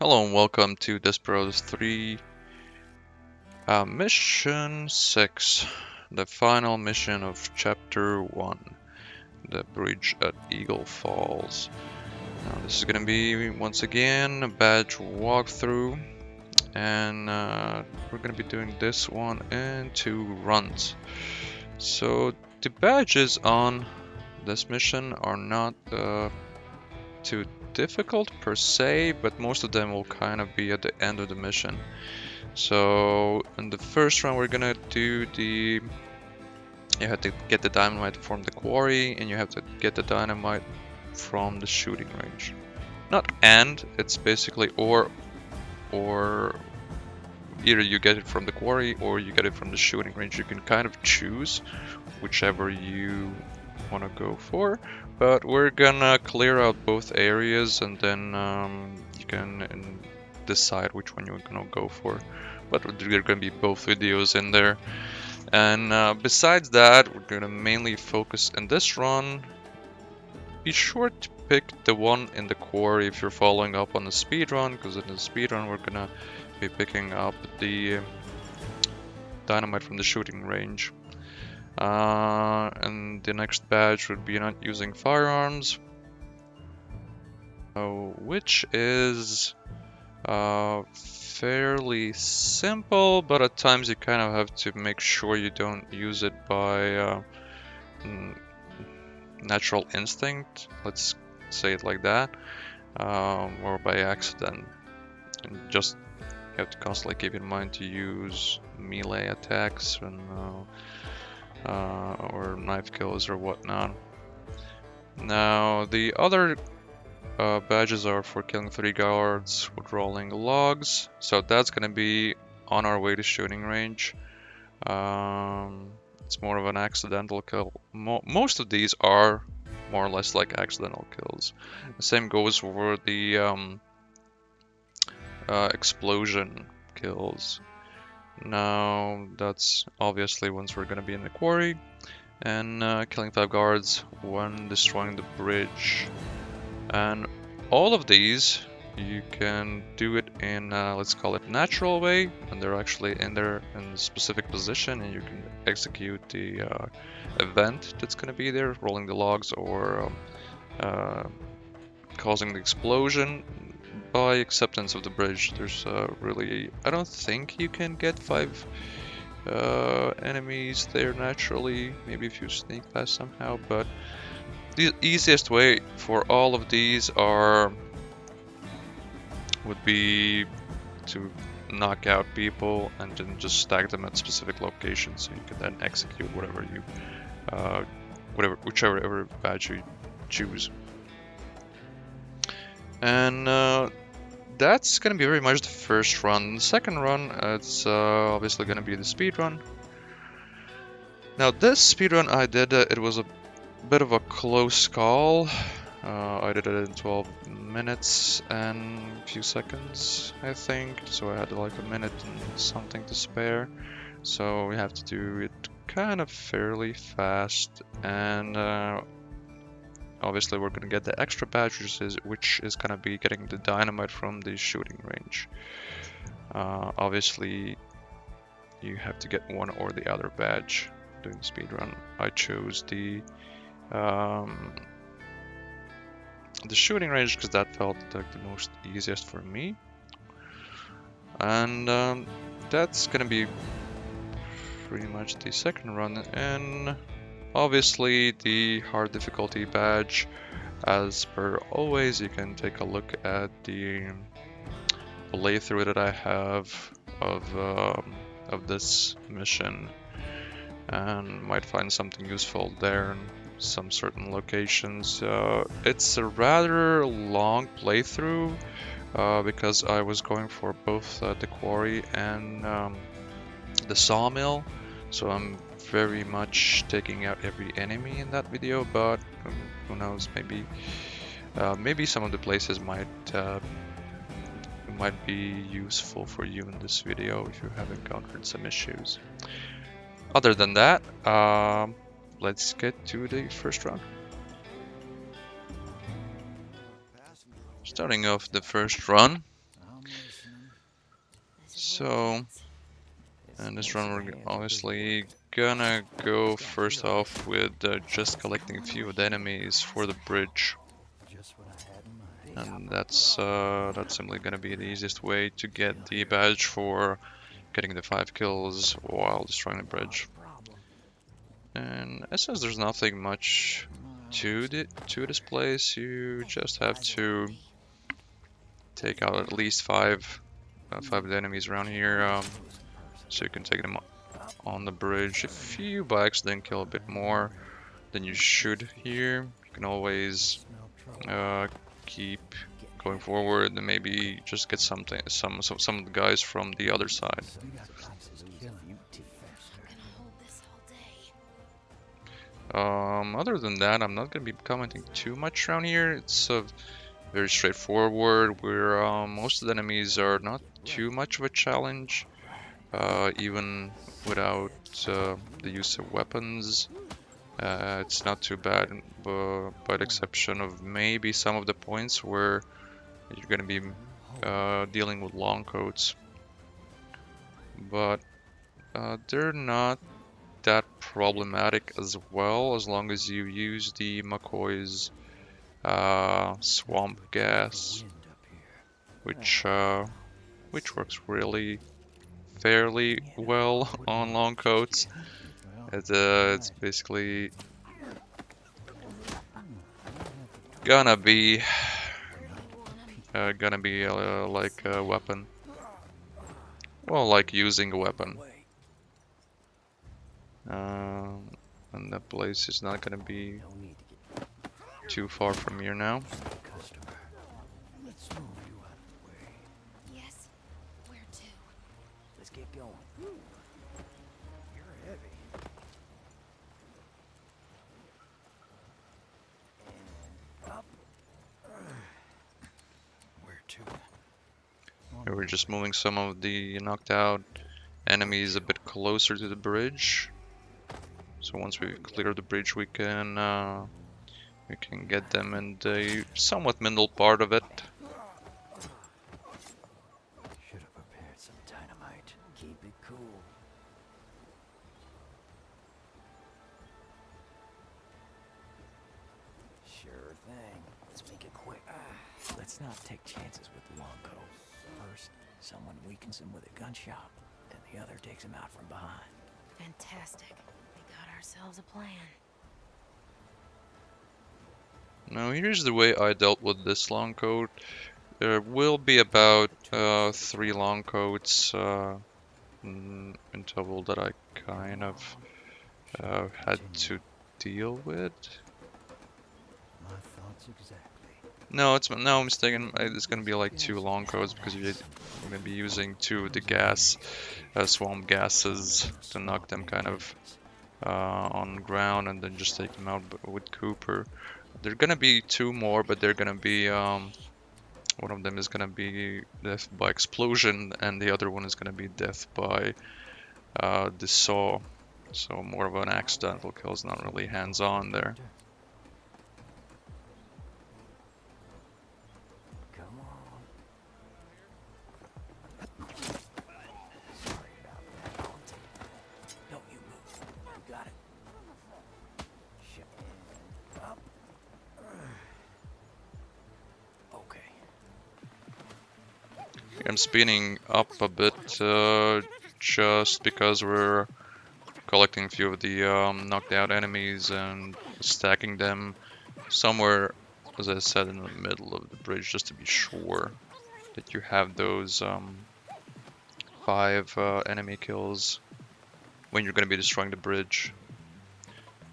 Hello and welcome to Desperados 3, Mission 6, the final mission of Chapter 1, the bridge at Eagle Falls. Now this is going to be, once again, a badge walkthrough, and we're going to be doing this one in 2 runs. So the badges on this mission are not too difficult per se, but most of them will kind of be at the end of the mission. So in the first run we're gonna do you have to get the dynamite from the quarry, and you have to get the dynamite from the shooting range. Not and, it's basically or either you get it from the quarry or you get it from the shooting range. You can kind of choose whichever you want to go for, but we're gonna clear out both areas, and then you can decide which one you're gonna go for. But there are gonna be both videos in there, and besides that, we're gonna mainly focus in this run. Be sure to pick the one in the quarry if you're following up on the speedrun, because in the speedrun we're gonna be picking up the dynamite from the shooting range. And the next badge would be not using firearms, which is fairly simple, but at times you kind of have to make sure you don't use it by natural instinct, let's say it like that, or by accident. And just you have to constantly keep in mind to use melee attacks and or knife kills or whatnot. Now the other badges are for killing 3 guards with rolling logs, so that's gonna be on our way to shooting range. It's more of an accidental kill. Most of these are more or less like accidental kills. The same goes for the explosion kills. Now that's obviously once we're gonna be in the quarry, and killing 5 guards when destroying the bridge. And all of these you can do it in let's call it natural way, and they're actually in there in a specific position, and you can execute the event that's going to be there, rolling the logs or causing the explosion by acceptance of the bridge. There's really, I don't think you can get 5 enemies there naturally, maybe if you sneak past somehow, but the easiest way for all of these would be to knock out people and then just stack them at specific locations, so you can then execute whatever you whichever badge you choose. And that's gonna be very much the first run. The second run, it's obviously gonna be the speed run. Now this speed run I did, it was a bit of a close call. I did it in 12 minutes and a few seconds, I think, so I had like a minute and something to spare, so we have to do it kind of fairly fast. And obviously we're gonna get the extra badge, which is gonna be getting the dynamite from the shooting range. Obviously you have to get one or the other badge doing the speed run. I chose the shooting range because that felt like the most easiest for me, and that's gonna be pretty much the second run. And obviously the hard difficulty badge, as per always, you can take a look at the playthrough that I have of this mission, and might find something useful there in some certain locations. It's a rather long playthrough because I was going for both the quarry and the sawmill, so I'm very much taking out every enemy in that video, but who knows, maybe some of the places might be useful for you in this video if you have encountered some issues. Other than that, let's get to the first run. Starting off the first run, So, and this run we're obviously gonna go first off with just collecting a few of the enemies for the bridge. And that's simply gonna be the easiest way to get the badge for getting the 5 kills while destroying the bridge. And since there's nothing much to this place, you just have to take out at least five of the enemies around here, so you can take them on the bridge. If you by accident kill a bit more than you should here, you can always keep going forward and maybe just get some of the guys from the other side. Other than that, I'm not gonna be commenting too much around here. It's very straightforward, where most of the enemies are not too much of a challenge, even without the use of weapons. It's not too bad, by the exception of maybe some of the points where you're going to be dealing with long coats. But they're not that problematic as well, as long as you use the McCoy's swamp gas, which works really fairly well on long coats. It's basically gonna be like a weapon. Well, like using a weapon. And that place is not gonna be too far from here now. Yes, where to? Let's get going. You're heavy. And up. Where to? We're just moving some of the knocked out enemies a bit closer to the bridge. So once we clear the bridge, we can get them in the somewhat middle part of it. Should have prepared some dynamite. Keep it cool. Sure thing. Let's make it quick. Let's not take chances with Longcoat. First, someone weakens him with a gunshot, and the other takes him out from behind. Fantastic. We got ourselves a plan. Now here's the way I dealt with this long coat. There will be about 3 long coats in total that I kind of had to deal with. My thoughts exactly. No, I'm mistaken. It's gonna be like 2 long coats because we're gonna be using 2 of the gas swamp gases to knock them kind of on the ground and then just take them out with Cooper. There are gonna be 2 more, but they're gonna be one of them is gonna be death by explosion, and the other one is gonna be death by the saw. So more of an accidental kill, is not really hands-on there. Come on. Sorry about that. I'll take it. Don't you move. You got it. Shit. Up. Okay. I'm speeding up a bit just because we're collecting a few of the knocked out enemies and stacking them somewhere, as I said, in the middle of the bridge, just to be sure that you have those 5 enemy kills when you're going to be destroying the bridge.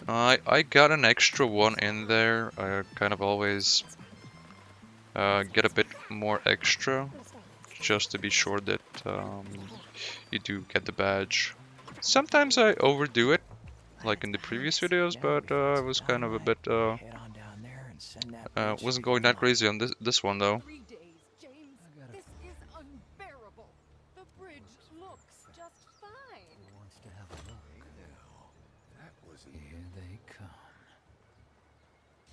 I got an extra one in there. I kind of always get a bit more extra, just to be sure that you do get the badge. Sometimes I overdo it, like in the previous videos, but I was kind of a bit wasn't going that crazy on this one though. 3 days, James. This is unbearable. The bridge looks just fine. Who wants to have a look? That was Here they come.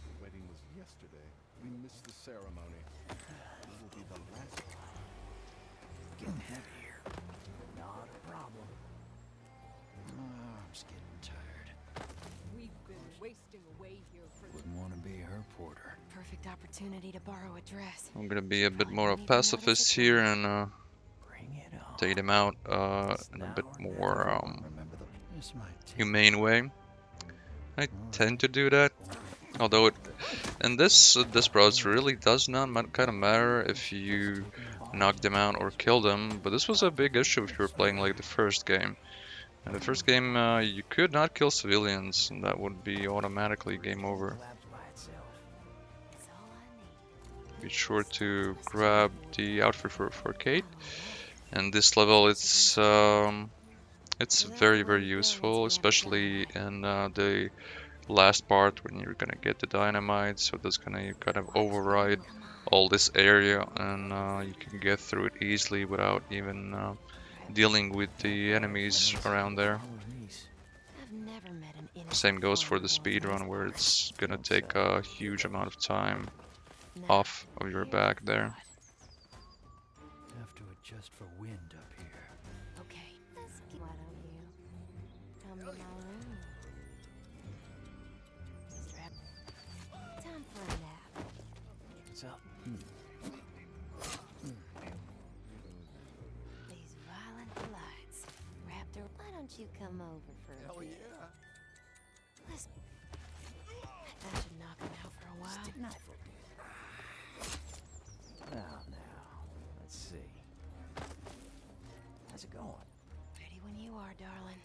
The wedding was yesterday. We missed the ceremony. This will be the last one. Getting heavier. Not a problem. I'm just getting tired. We've been wasting away here for Wouldn't want to be her porter. Perfect opportunity to borrow a dress. I'm gonna be a bit Probably more won't of a even notice pacifist it's here mine. and Bring it on. take them out It's in a now bit or more never. Remember this might take humane way. I tend to do that. Although it, in this Desperados really does not kind of matter if you knock them out or kill them, but this was a big issue if you were playing like the first game. In the first game, you could not kill civilians, and that would be automatically game over. collapse by itself. That's all I need. Be sure to grab the outfit for Kate. And this level, it's very useful, especially in the last part when you're gonna get the dynamite. So that's gonna kind of override all this area, and you can get through it easily without even dealing with the enemies around there. I've never met an innocent Same goes for the foreigner. speedrun, where it's gonna take a huge amount of time off of your back there. Have to adjust for wind up here. Okay. Why don't you come to my room? Strap. Time for a nap. What's up? These violent delights. Raptor, why don't you come over for a Hell bit? yeah. Listen. That should knock him out for a while. Stick knife over. Now, let's see. How's it going? Ready when you are, darling.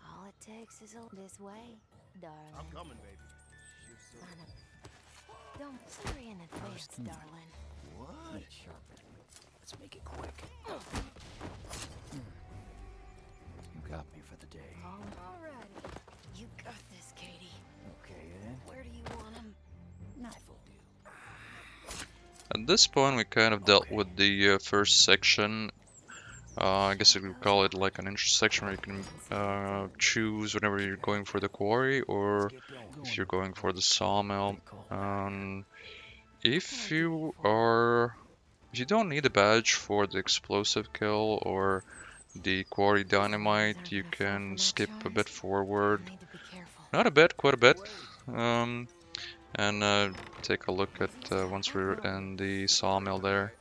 All it takes is this way, darling. I'm coming, baby. Line up. Don't sorry in advance, darling. What? Need it sharpened. Let's make it quick. You got me for the day. Alrighty. You got this, Katie. Okay, then. Where do you want him? Knife will do. At this point, we kind of dealt with the first section. I guess you could call it like an intersection where you can choose whenever you're going for the quarry or if you're going for the sawmill. If you don't need a badge for the explosive kill or the quarry dynamite, you can skip a bit forward. I need to be careful. Not a bit, quite a bit. And take a look at once we're in the sawmill there.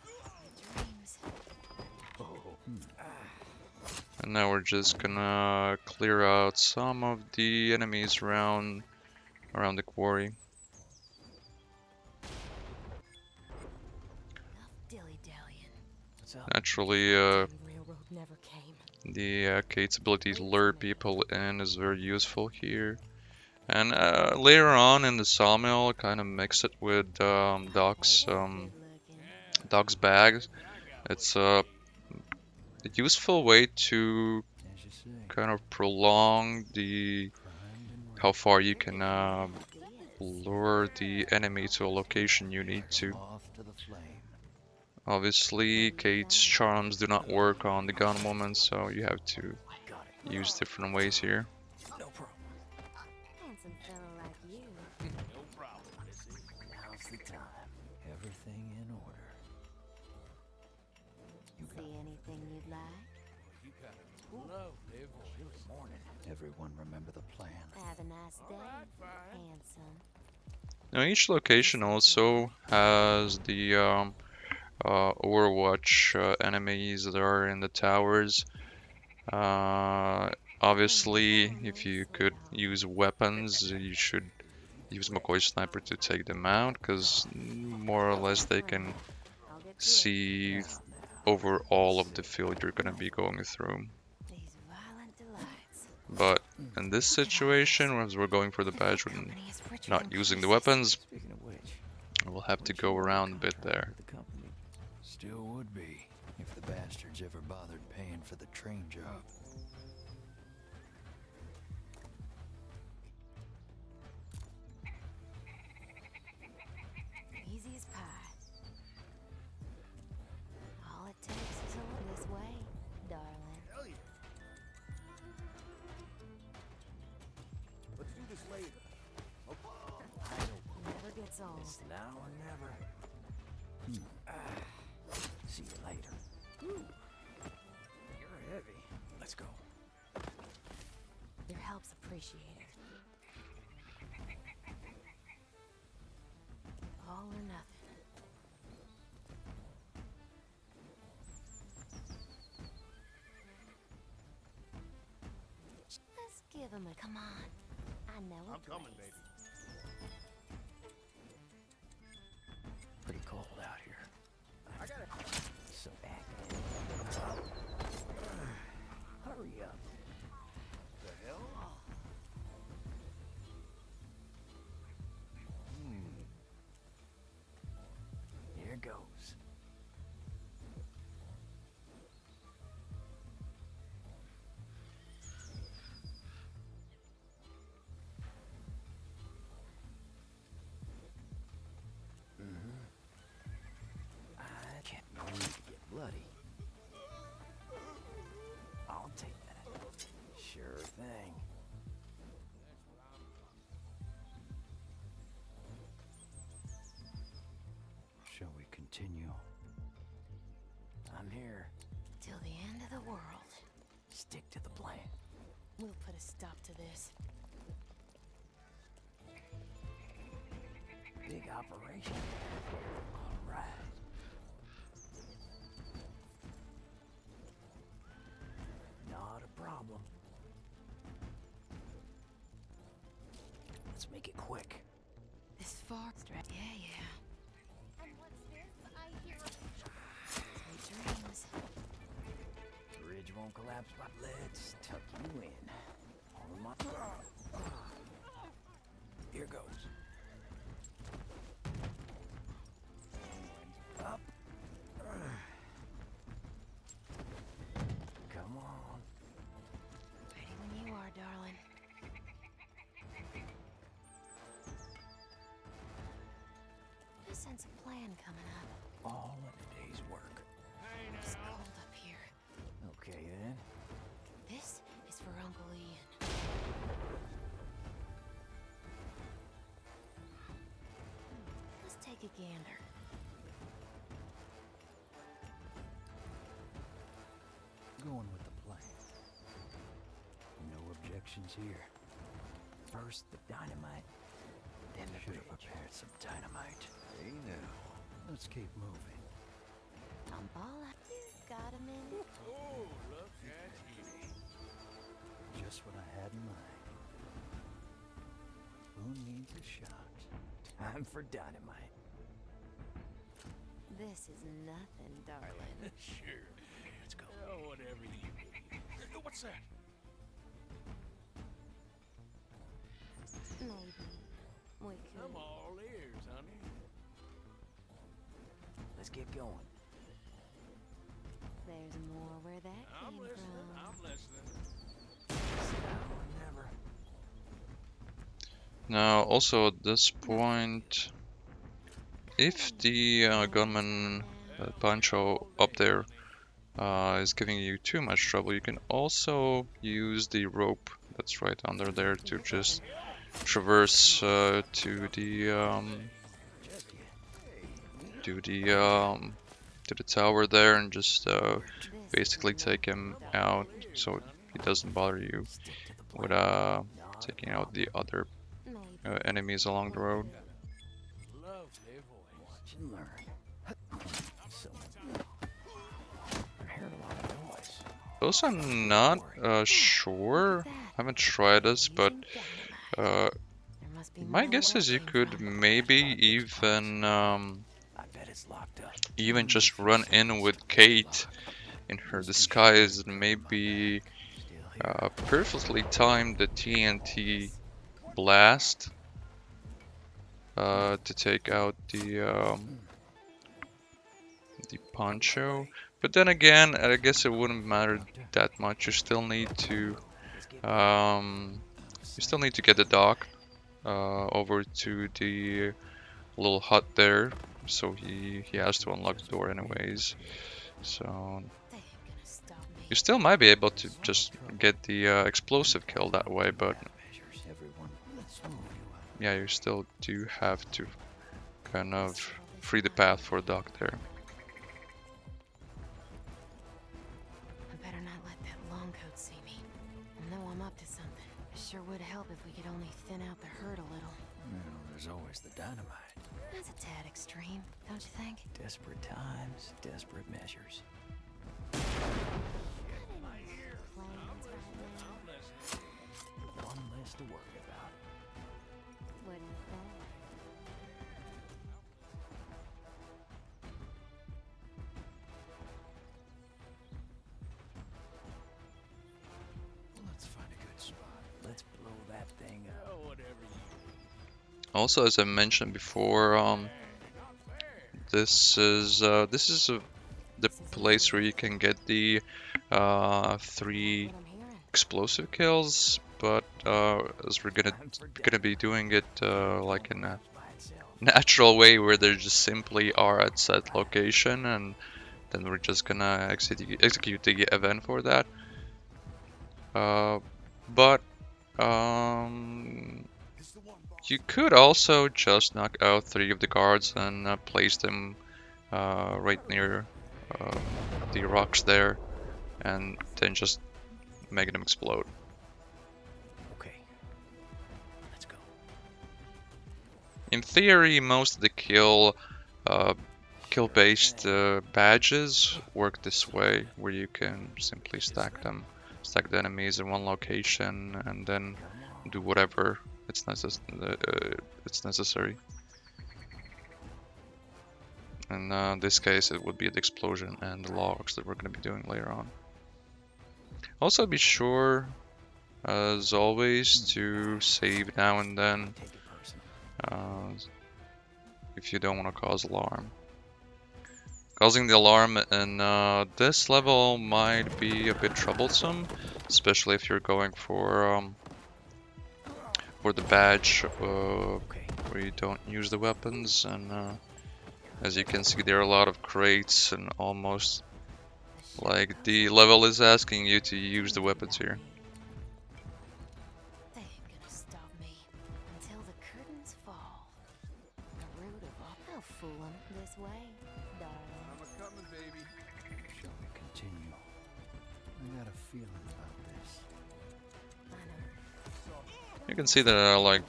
Dreams. And now we're just gonna clear out some of the enemies around the quarry. Enough dilly-dallying. What's up? Naturally, Railroad never came. the Kate's ability to lure people in is very useful here. And later on in the sawmill, kind of mix it with Doc's bags. It's a useful way to As you say. kind of prolong the how far you can lure the enemy to a location you need to. Off to the flame. Obviously, Kate's charms do not work on the gun woman, so you have to Got it. use different ways here. No problem. Handsome fellow like you. No problem, Missy. Now's the time. Everything in order. You got See anything you'd like? morning. Everyone remember the plan. Have a nice day, handsome. Now, each location also has the Overwatch enemies that are in the towers. Obviously, if you could use weapons, you should use McCoy Sniper to take them out, because more or less they can I'll get see over all of the field you're going to be going through. these violent delights. But in this situation, as we're going for the badge and Company is richer not than using the places. weapons, Speaking of which, we'll have to go around a bit there. the company still would be if the bastards ever bothered paying for the train job. Easy as pie. All it takes is a look this way, darling. Hell yeah. Let's do this later. Never gets old. It's now or never. appreciate it. All or nothing. Let's give him a come on. I know a I'm coming, place. baby. Pretty cold out here. I got it. So active. Hurry up. The hell? Here goes. I can't wait to get bloody. I'll take that. Sure thing. Shall we continue? I'm here. Till the end of the world. Stick to the plan. We'll put a stop to this. Big operation. All right. Not a problem. Let's make it quick. This far stretch. Yeah. And what's this I hear? Sweet dreams. Bridge won't collapse, but let's tuck you in. All of my... Here goes. And up. Come on. Ready when you are, darling. I sense a plan coming up. All in a day's work. It's cold up here. Okay, then. This is for Uncle Ian. Let's take a gander. Going with the plan. No objections here. First, the dynamite. Then the Should have prepared some dynamite. Hey now. Let's keep moving. I'm all out. You got him in. Oh, look at you. Just what I had in mind. Who needs a shot? Time for dynamite. This is nothing, darling. Sure. Let's go. Oh, whatever you do. What's that? Maybe we could. I'm all ears, honey. Let's get going. There's more where that I'm came listening. from. I'm listening. Now or never. Now, also at this point, if the gunman Pancho up there is giving you too much trouble, you can also use the rope that's right under there to just traverse to the tower there and just basically take him out so he doesn't bother you with taking out the other Maybe. enemies along the road. Lovely voice. Watch and learn. So, I heard a lot of noise. Those I'm not sure. Haven't tried this, but my guess is you could maybe even I bet it's locked up. even just run in with Kate in her disguise and maybe Still here. perfectly time the TNT blast to take out the Poncho. But then again, I guess it wouldn't matter that much. You still need to get the dock over to the little hut there. So he has to unlock the door anyways. So They ain't gonna stop me. you still might be able to just get the explosive kill that way, but Measures everyone. Let's move you out. yeah, you still do have to kind of free the path for Doc there. I better not let that long coat see me. I know I'm up to something. Sure would help if we could only thin out the herd a little. Well, there's always the dynamite. That's a tad extreme, don't you think? Desperate times, desperate measures. One less to worry about. What do you think? Let's find a good spot. Let's blow that thing up. Oh, whatever you Also, as I mentioned before, this is the place where you can get the 3 What I'm hearing. explosive kills, but as we're gonna be doing it like in a By itself. natural way where they just simply are at set location, and then we're just gonna execute the event for that. But you could also just knock out 3 of the guards and place them right near the rocks there, and then just make them explode. Okay. Let's go. In theory, most of the kill-based badges work this way, where you can simply stack the enemies in one location, and then do whatever it's necessary. In this case, it would be the explosion and the logs that we're going to be doing later on. Also, be sure, as always, to save now and then Take it personal. if you don't want to cause alarm. Causing the alarm in this level might be a bit troublesome, especially if you're going for the badge Okay. where you don't use the weapons, and as you can see, there are a lot of crates, and almost like the level is asking you to use the weapons here. They ain't gonna stop me until the curtains fall. The root of all. I'll fool 'em this way, darling. I'm a coming, baby. Shall we continue? I got a feeling about this. I know. You can see there are like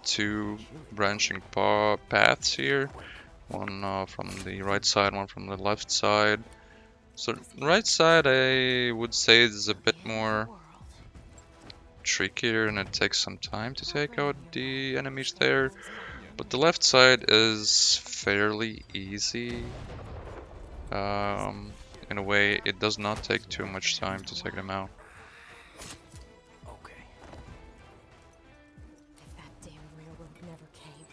2 branching paths here. One from the right side, one from the left side. So right side, I would say, is a bit more World. trickier, and it takes some time to take out the enemies there. But the left side is fairly easy. In a way, it does not take too much time to take them out. Okay. If that damn railroad never came.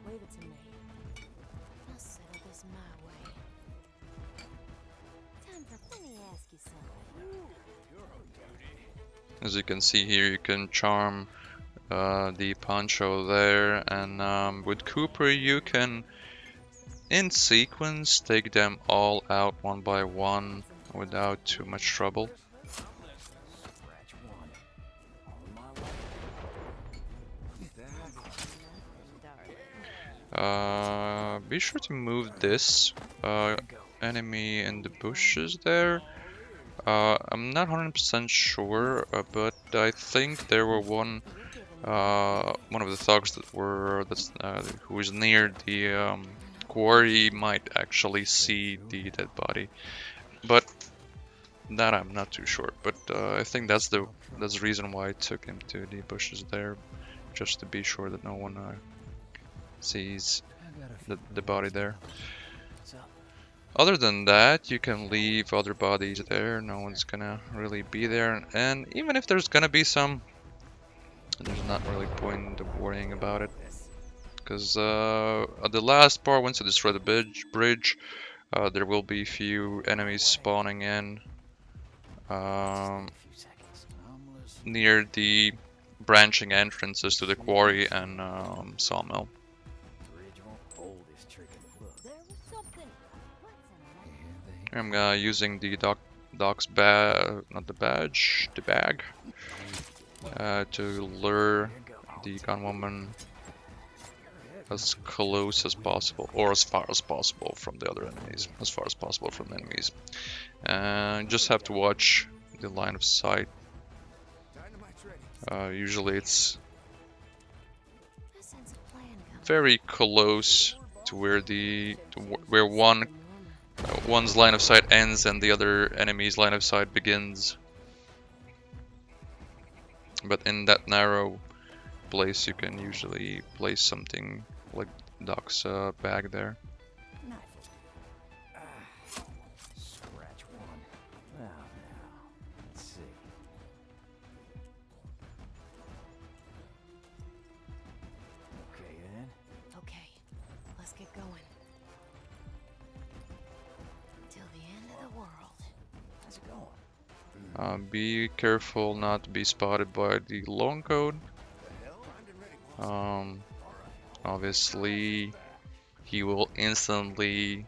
Leave it to me. I'll settle this my way. Time for. Let me ask you something. As you can see here, you can charm the poncho there, and with Cooper you can, in sequence, take them all out one by one without too much trouble. Scratch one. On my way. Be sure to move this enemy in the bushes there. I'm not 100% sure, but I think there were one of the thugs who was near the quarry might actually see the dead body, but that I'm not too sure. But I think that's the reason why I took him to the bushes there, just to be sure that no one sees I got a the body there. What's up? Other than that, you can leave other bodies there. No one's gonna really be there, and even if there's gonna be some, there's not really point of worrying about it, because at the last part, once you destroy the bridge, there will be few enemies spawning in A few seconds. I'm listening. near the branching entrances to the quarry and sawmill. Bridge won't hold this trick in the book. There was something. What's in that? And they I'm using the doc's the bag, to lure Here you go. the gunwoman as close as possible, or as far as possible from the other enemies, as far as possible from enemies. And just have to watch the line of sight. Usually it's A sense of plan comes. very close to where where one's line of sight ends and the other enemy's line of sight begins. But in that narrow place, you can usually place something like Doc's bag there. Scratch one. Now, let's see. Okay, then. Okay, let's get going. Till the end of the world. How's it going? Be careful not to be spotted by the long code. Obviously, he will instantly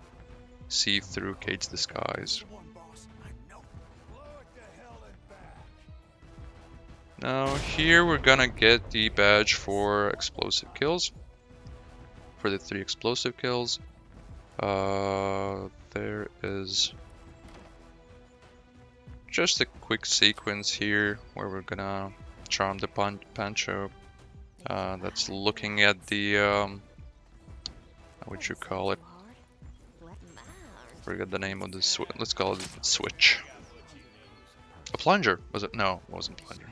see through Kate's disguise. Now here we're gonna get the badge for explosive kills. For the 3 explosive kills. There is just a quick sequence here where we're gonna charm the Pancho. That's looking at the what you call it? Forget the name of the let's call it switch. A plunger, was it? No, it wasn't plunger.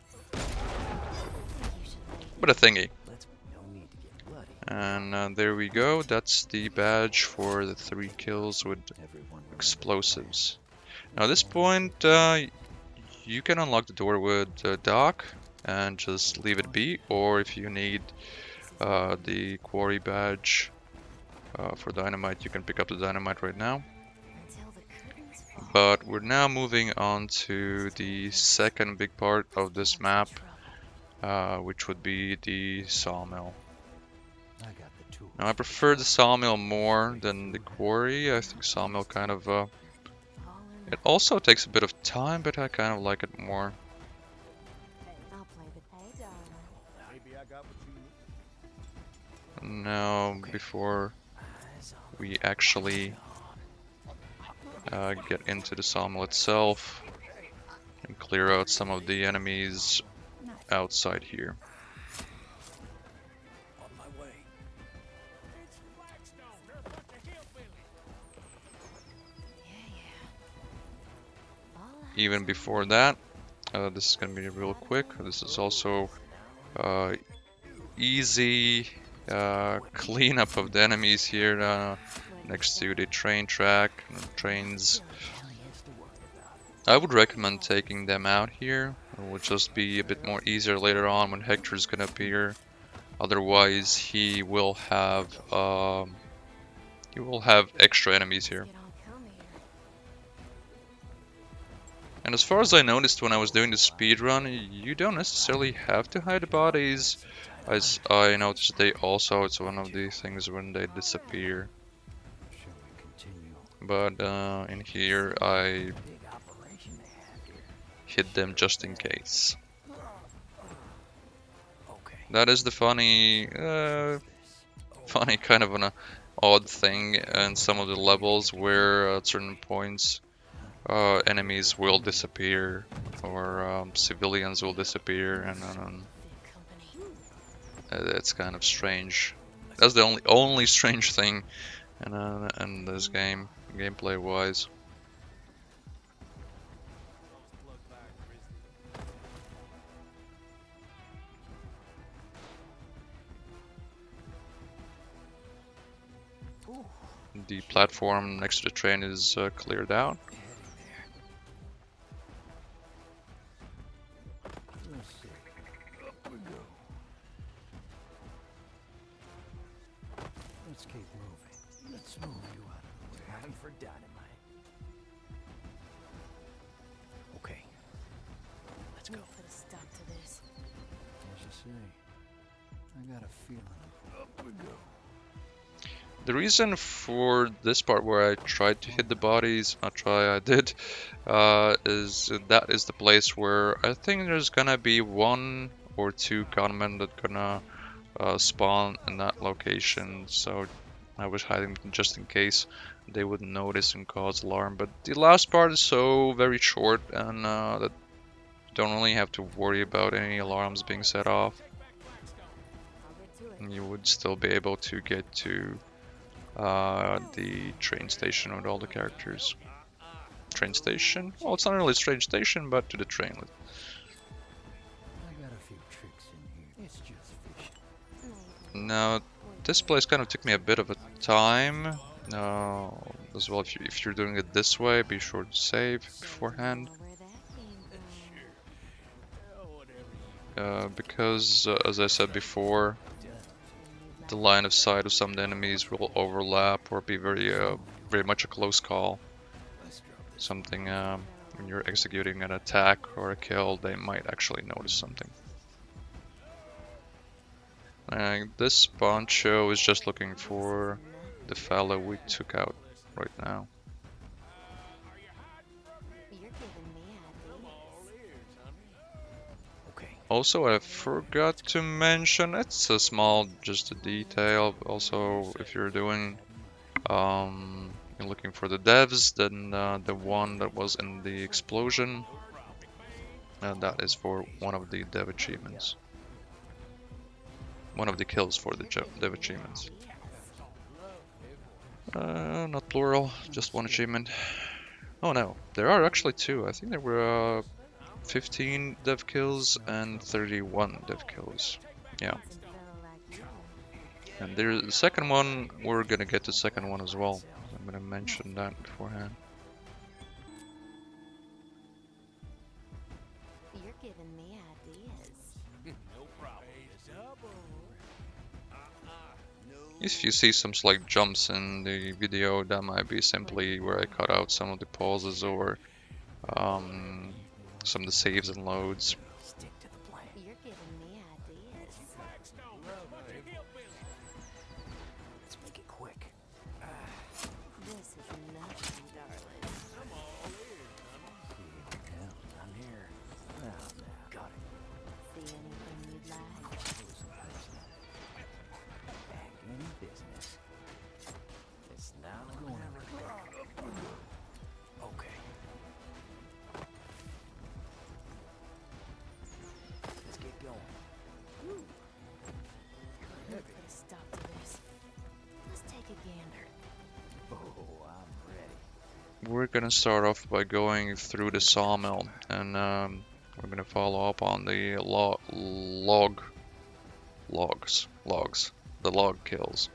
But a thingy. No need to get bloody. And there we go. That's the badge for the 3 kills with Everyone explosives. Now at this point, you can unlock the door with Doc and just leave it be, or if you need the quarry badge for dynamite, you can pick up the dynamite right now. Until the curtains fall. But we're now moving on to the second big part of this map, which would be the sawmill. I got the tool. Now I prefer the sawmill more than the quarry. I think sawmill kind of All in it also takes a bit of time, but I kind of like it more. I'll play the hey, darling. Maybe I got what you need. Now before Eyes on we actually get into the sawmill itself and clear out some of the enemies outside here. On my way. It's Blackstone. They're a bunch of hillbillies. Yeah, yeah. All eyes Even on before that, this is gonna be real quick. This is also easy cleanup of the enemies here next to the train track, trains. I would recommend taking them out here. It will just be a bit more easier later on when Hector's gonna appear. Otherwise, he will have extra enemies here. get on come here. And as far as I noticed when I was doing the speedrun, you don't necessarily have to hide the bodies. As I noticed, they also, it's one of the things when they disappear. Shall we continue? But in here, I Big operation they have here. hid them just in case. Okay. That is the funny kind of an odd thing in some of the levels where at certain points enemies will disappear or civilians will disappear, and Big company. it's kind of strange. That's the only strange thing in this game, gameplay wise. Ooh, The platform next to the train is cleared out. Let's see. Up we go. Let's keep moving. Let's move you out of the way. Time for dynamite. Okay. Let's go. we put a stop to this. As you say, I got a feeling. Up we go. The reason for this part where I tried to hit the bodies, I did, is that is the place where I think there's gonna be 1 or 2 gunmen that gonna spawn in that location, so I was hiding just in case they wouldn't notice and cause alarm. But the last part is so very short, and that you don't really have to worry about any alarms being set off. I'll get to it. And you would still be able to get to the train station with all the characters. Train station? Well, it's not really a train station, but to the train. I got a few tricks in here. It's just fishing. Now, this place kind of took me a bit of a time. As well, if you're doing it this way, be sure to save beforehand. Know where that came from. Because, as I said before, the line of sight of some enemies will overlap or be very much a close call. Something when you're executing an attack or a kill, they might actually notice something. And this poncho is just looking for the fellow we took out right now. You're giving me ideas. Okay. Also, I forgot to mention, it's a small, just a detail. Also, if you're doing, you're looking for the devs, then the one that was in the explosion, that is for one of the dev achievements. One of the kills for the dev achievements. Not plural, just one achievement. Oh no, there are actually two. I think there were 15 dev kills and 31 dev kills. Yeah. Some fellow like you. And there's the second one, we're gonna get to the second one as well. I'm gonna mention that beforehand. You're giving me ideas. No problem. If you see some slight jumps in the video, that might be simply where I cut out some of the pauses or some of the saves and loads. Stick to the plan. You're giving me ideas. Blackstone, they're a bunch of hillbillies. Let's make it quick. This is nothing, darling. I'm all ears, honey. Hell, I'm here. Now, got it. See anything you'd like? Back in business. It's now or never. Okay. Let's get going. You put a stop to this. Let's take a gander. Oh, I'm ready. We're gonna start off by going through the sawmill, and we're gonna follow up on the the log kills.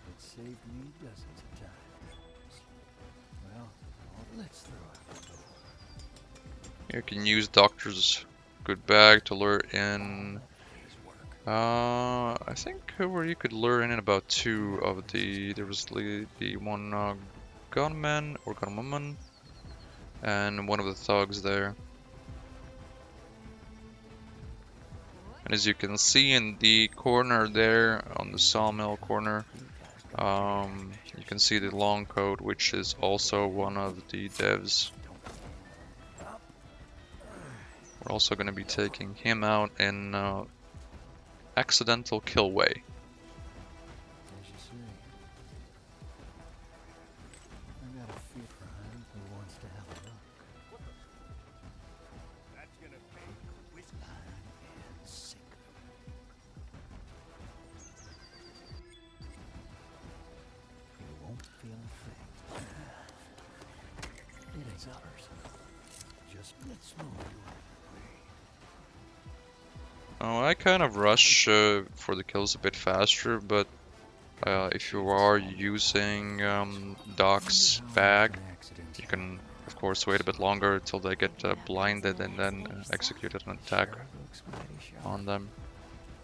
It saved me dozens of times. Well, let's throw out the door. You can use Doctor's good bag to lure in. Day's work. I think where you could lure in about two of there was the one gunman or gunwoman and one of the thugs there. And as you can see in the corner there, on the sawmill corner, you can see the long coat, which is also one of the devs. We're also going to be taking him out in accidental kill way. As you say. I got a firearm who wants to have a look. That's gonna take whiskey. Line and sinker. You won't feel a thing. It is ours. Just let's move your way. Oh, I kind of rush for the kills a bit faster, but if you are using Doc's bag, you can of course wait a bit longer until they get blinded and then execute an attack Looks mighty sharp. on them.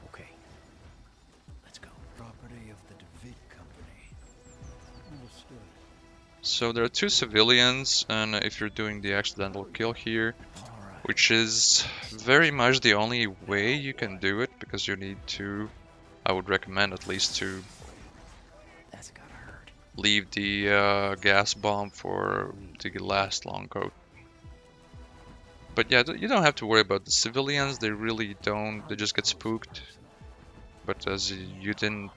Okay. Let's go. Property of the DeVitt Company. Understood. So there are two civilians, and if you're doing the accidental kill here, Alright. which is very much the only way you can do it, because you need to, I would recommend at least to That's gotta hurt. leave the gas bomb for the last long coat. But yeah, you don't have to worry about the civilians, they really don't, they just get spooked. But Eyes open.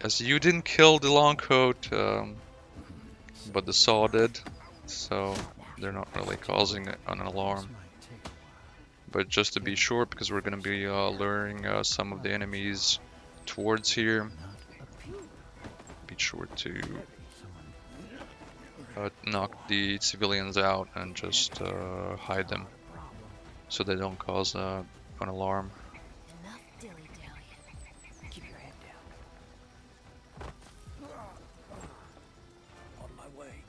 as you didn't kill the long coat, but the saw did, so they're not really causing an alarm. This might take a while. But just to be sure, because we're gonna be luring some of the enemies towards here, Not a peep. be sure to Someone knock the civilians out and just hide them problem. so they don't cause an alarm. Enough dilly-dallying. Keep your head down. On my way.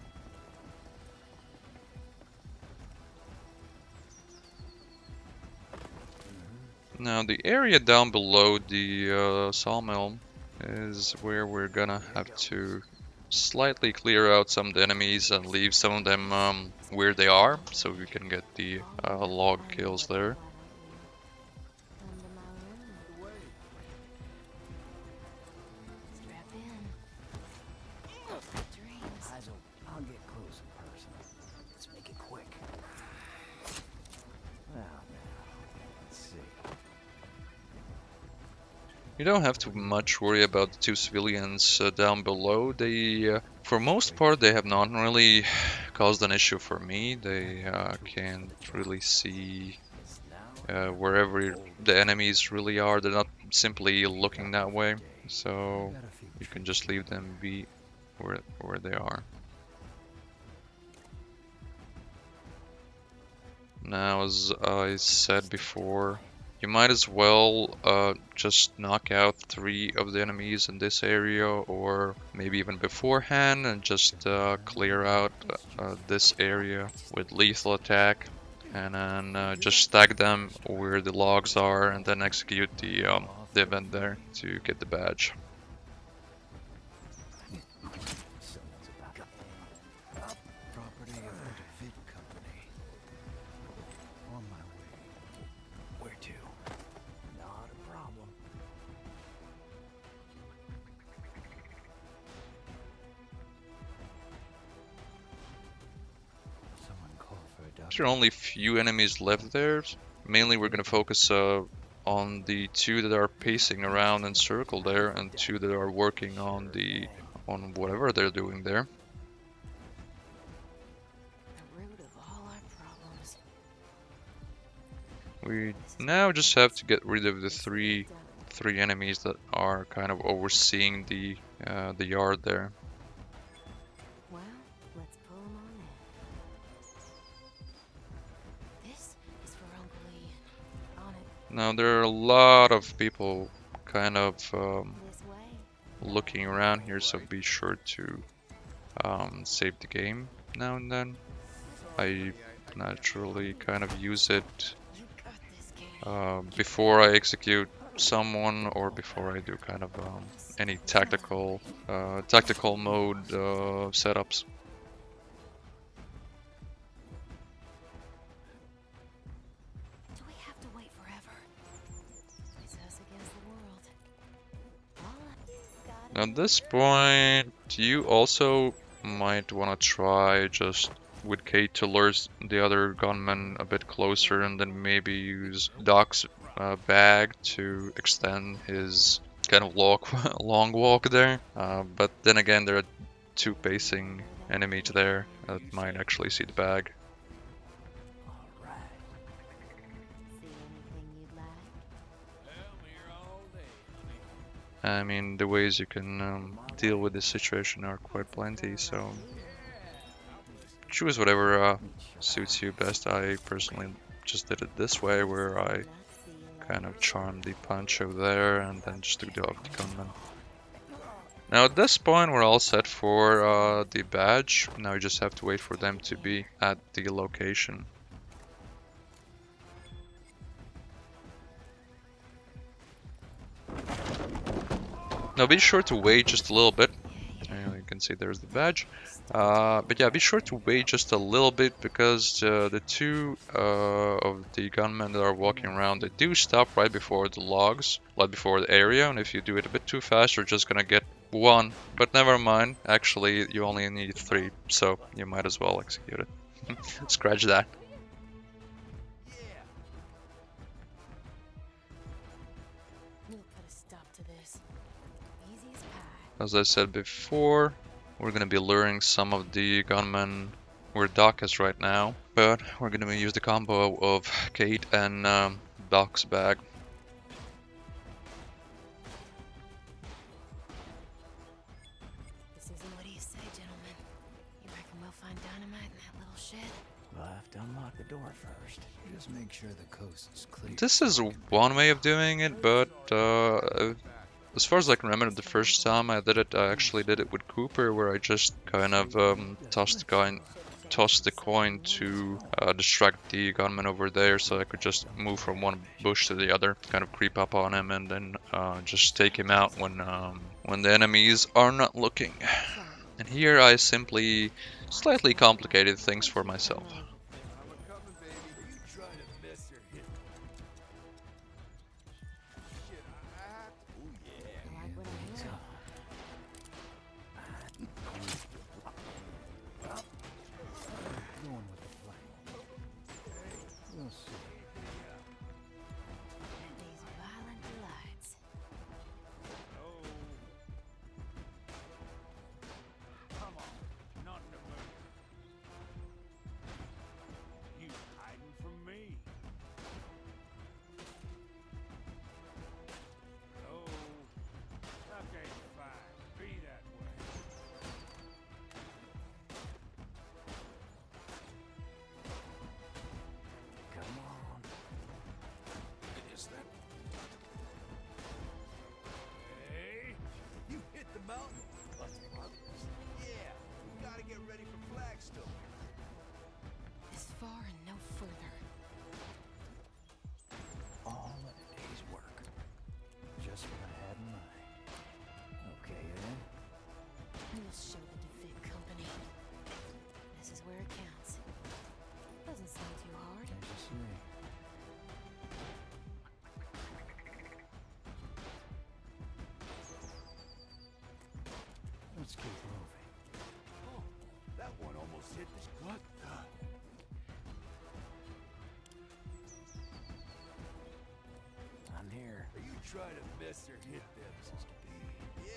Now the area down below the sawmill is where we're gonna have to slightly clear out some of the enemies and leave some of them where they are, so we can get the log kills there. Come to my room. Strap in. Dreams. Eyes open. I'll get close in person. Let's make it quick. Now, let's see. You don't have to much worry about the two civilians down below. They, for most part, they have not really caused an issue for me. They can't really see It's now. wherever the enemies really are. They're not simply looking that way, so Got a few you can just leave them be where they are. Now, as I said before, you might as well just knock out 3 of the enemies in this area, or maybe even beforehand, and just clear out this area with lethal attack, and then just stack them where the logs are, and then execute the event there to get the badge. Someone's about to end up. Property of the Vid Company. On my way. Where to? Not a problem. Someone call for a doctor. There are only few enemies left there. Mainly we're gonna focus on the 2 that are pacing around in circle there, and 2 that are working on whatever they're doing there. The root of all our problems. We now just have to get rid of the three enemies that are kind of overseeing the yard there. Well, let's pull 'em on in. This is for Uncle Lee. On it. Now there are a lot of people kind of This way. looking around here, so be sure to save the game now and then. I naturally kind of use it You got this, Katie. before I execute someone, or before I do kind of any tactical mode setups. Do we have to wait forever? It's us against the world. All I got At this point, you also might want to try just with Kate to lure the other gunman a bit closer, and then maybe use Doc's bag to extend his kind of long walk there. But then again, there are 2 pacing enemies there that might actually see the bag. All right. see anything you'd like. I'm here all day, honey. I mean, the ways you can deal with this situation are quite plenty, so choose whatever suits you best. I personally just did it this way, where I kind of charmed the Pancho there and then just took the gunman. Now at this point we're all set for the badge. Now we just have to wait for them to be at the location. Now be sure to wait just a little bit. You can see there's the badge. But yeah, be sure to wait just a little bit, because the 2 of the gunmen that are walking around, they do stop right before the logs, right before the area, and if you do it a bit too fast, you're just gonna get 1. But never mind, actually you only need 3, so you might as well execute it. Scratch that. We'll as I said before, we're gonna be luring some of the gunmen where Doc is right now, but we're gonna use the combo of Kate and Doc's bag. This isn't what you say, gentlemen. You reckon we'll find dynamite in that little shed? We'll have to unlock the door first. Just make sure the coast's clear. This is one way of doing it, but as far as I can remember, the first time I did it, I actually did it with Cooper, where I just kind of tossed the coin to distract the gunman over there, so I could just move from one bush to the other, kind of creep up on him, and then just take him out when the enemies are not looking. And here I simply slightly complicated things for myself. I like what I hear. Going with the plan. We'll see. These violent delights. Come on, not in the mood. You hiding from me? Oh, okay, fine. Be that way. Come on. Is that? Hey, You hit the mountain? Yeah, we gotta get ready for Flagstone. This far and no further. All in a day's work. Just what I had in mind. Okay, then. We'll show the DeVitt Company. This is where it counts. Doesn't sound too hard. As you say. Let's keep moving. Oh, that one almost hit the... What the... I'm here. Are you trying to miss or hit them? Yeah,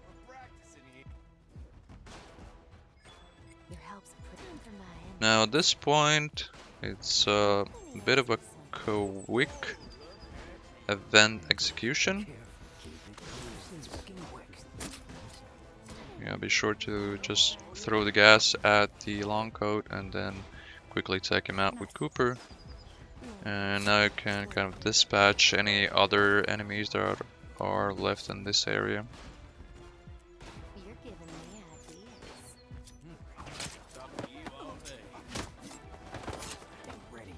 we're practicing here. Your help's put in for my end. Now at this point, it's a bit of a quick event execution. Yeah, be sure to just throw the gas at the long coat and then quickly take him out with Cooper. And now you can kind of dispatch any other enemies that are left in this area. You're giving me ideas.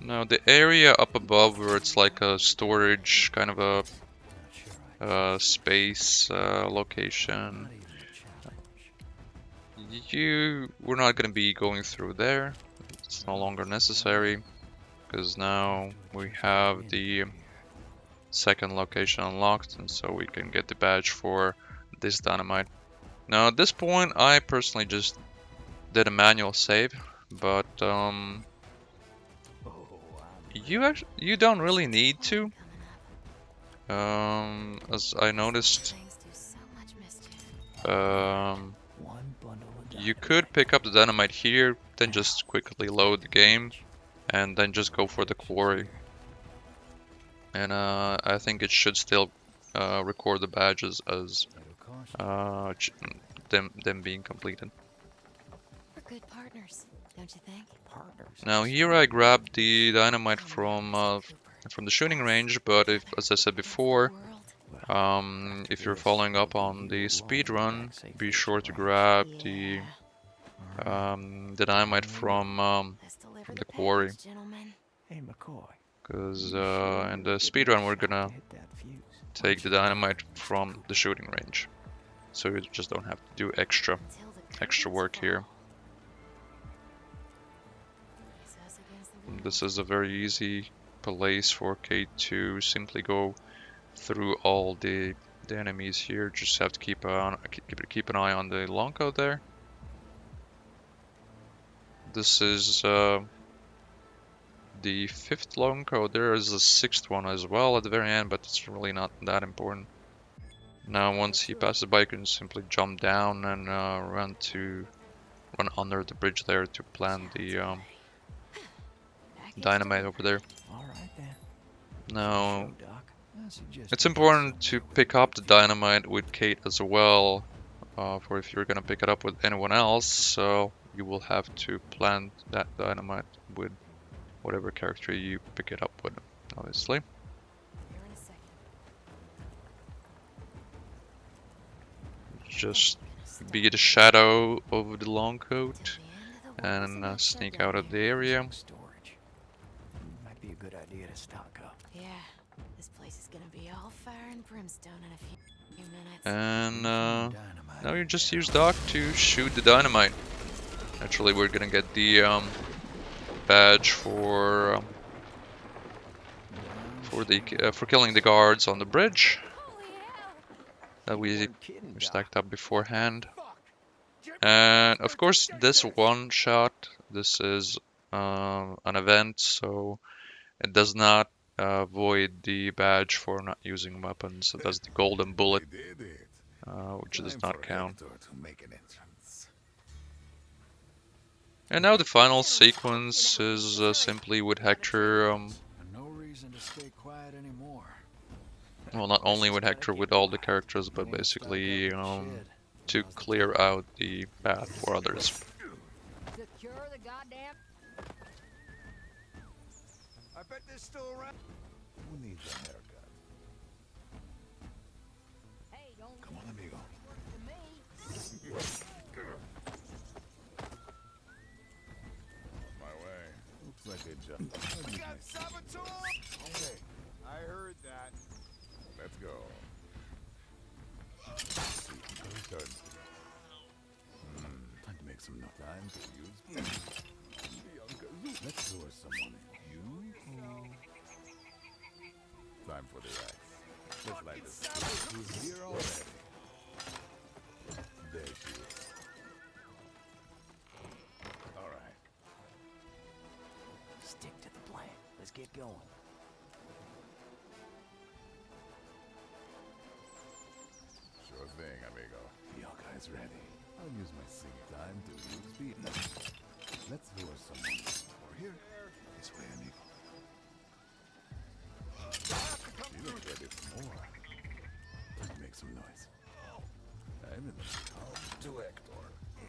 Now the area up above where it's like a storage kind of a space location, we're not going to be going through there. It's no longer necessary because now we have the second location unlocked, and so we can get the badge for this dynamite. Now at this point I personally just did a manual save, but you don't really need to. As I noticed, Things do so much mischief. One bundle of you could pick up the dynamite here, then just quickly load the game, and then just go for the quarry. And I think it should still record the badges as them being completed. We're good partners, don't you think? partners. Now here I grabbed the dynamite from the shooting range, but as I said before, if you're following up on the speedrun, be sure to grab the dynamite from Let's deliver the quarry, package, gentlemen. Hey, McCoy. because in the speedrun we're gonna Hit that fuse. take the dynamite from the shooting range, so you just don't have to do extra Until the curtains work here. fall. It's us against the world. This is a very easy place for Kate to simply go through all the enemies here. Just have to keep an eye on the long coat there. This is the 5th long coat. There is a 6th one as well at the very end, but it's really not that important. Now once he passes by, you can simply jump down and run under the bridge there to plant the dynamite over there. All right then. Now Show, Doc. I suggest it's you get important to somewhere. pick up the dynamite with Kate as well, for if you're gonna pick it up with anyone else, so you will have to plant that dynamite with whatever character you pick it up with, obviously. Here in a second. Just Gonna start be the shadow over the long till coat the end of the world's and about sneak shutdown out of here. the area. Storage. Might be a good idea to stock up. Yeah, this place is gonna be all fire and brimstone in a few minutes. And Dynamite. now you just use Doc to shoot the dynamite. Actually, we're gonna get the badge for killing the guards on the bridge Holy hell! that we Weren't kidding, Doc. stacked up beforehand. And of course, this one shot, this is an event, so it does not void the badge for not using weapons. So that's the golden bullet, We did it. which does Time not for count. Hector to make an entrance. And now the final sequence is simply with Hector, And no reason to stay quiet anymore. well, not only with Hector, with all the characters, but basically to clear out the path for others. Secure the goddamn. I bet they're still around. Who needs a haircut? Hey, don't Come on, amigo. work for me. On my way. Looks like a job. We got saboteur. Okay, I heard that. Let's go. See, turn. Time to make some time to use. Let's lure someone in. Time for the ice. Just like the who's here already. There she is. All right. Stick to the plan. Let's get going. Sure thing, amigo. Your guy's ready. I'll use my sync time to use speed. Let's lure someone over here. This way, amigo. She looks ready for more. Time to make some noise. I'm in the car to Hector.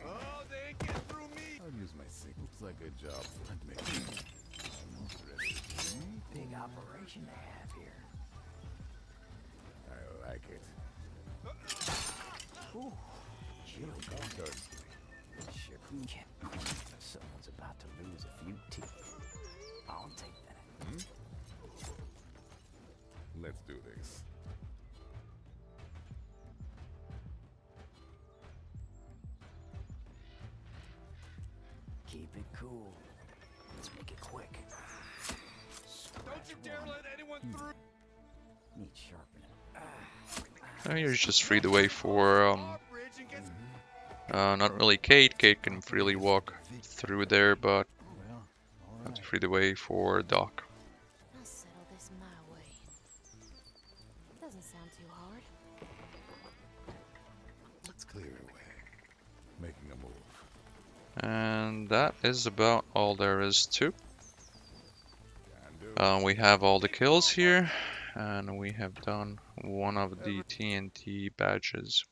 Oh, they ain't getting through me. I'll use my sync. Looks like a job. Time to make some noise. Almost ready. Big operation to have here. I like it. Ooh, chill. Thirsty. Sure can. Someone's about to lose a few teeth. I'll take that. Let's do this. Keep it cool. Let's make it quick. Don't you dare let anyone through. Need sharpening. Now you're just free the way for Our bridge and gets not really Kate. Kate can freely walk through there, but Well, all have to right. free the way for Doc. I'll settle this my way. Doesn't sound too hard. Let's clear it away. Making a move. And that is about all there is to. Can do. We have all the kills here, and we have done one of the TNT badges.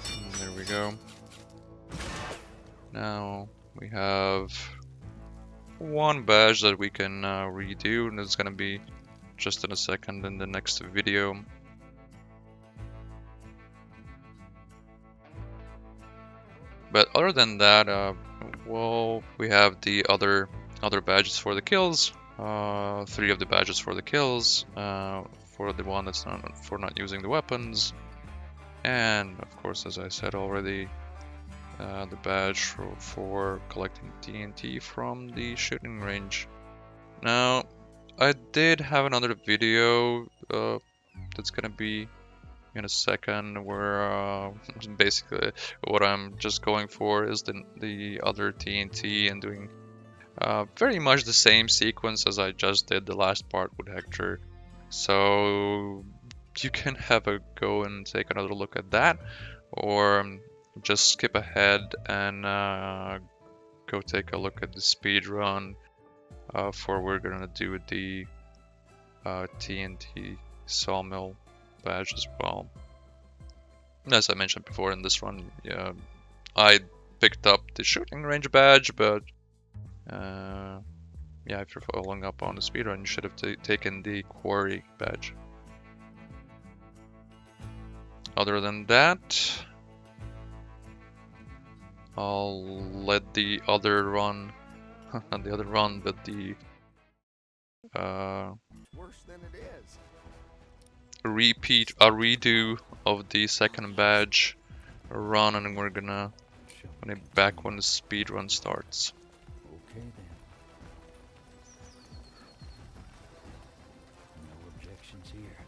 And there we go. Now we have one badge that we can redo, and it's gonna be just in a second in the next video. But other than that, well, we have the other badges for the kills. 3 of the badges for the kills, for the one that's not using the weapons, and of course, as I said already, the badge for collecting TNT from the shooting range. Now, I did have another video that's gonna be in a second, where basically what I'm just going for is the other TNT and doing very much the same sequence as I just did the last part with Hector. So you can have a go and take another look at that, or just skip ahead and go take a look at the speed run for we're gonna do the TNT sawmill badge as well. As I mentioned before, in this run, I picked up the shooting range badge, but yeah, if you're following up on the speedrun, you should have taken the quarry badge. Other than that, I'll let the other run, not the other run, but the Worse than it is. redo of the second badge run, and we're gonna run it back when the speed run starts. Okay then. No objections here.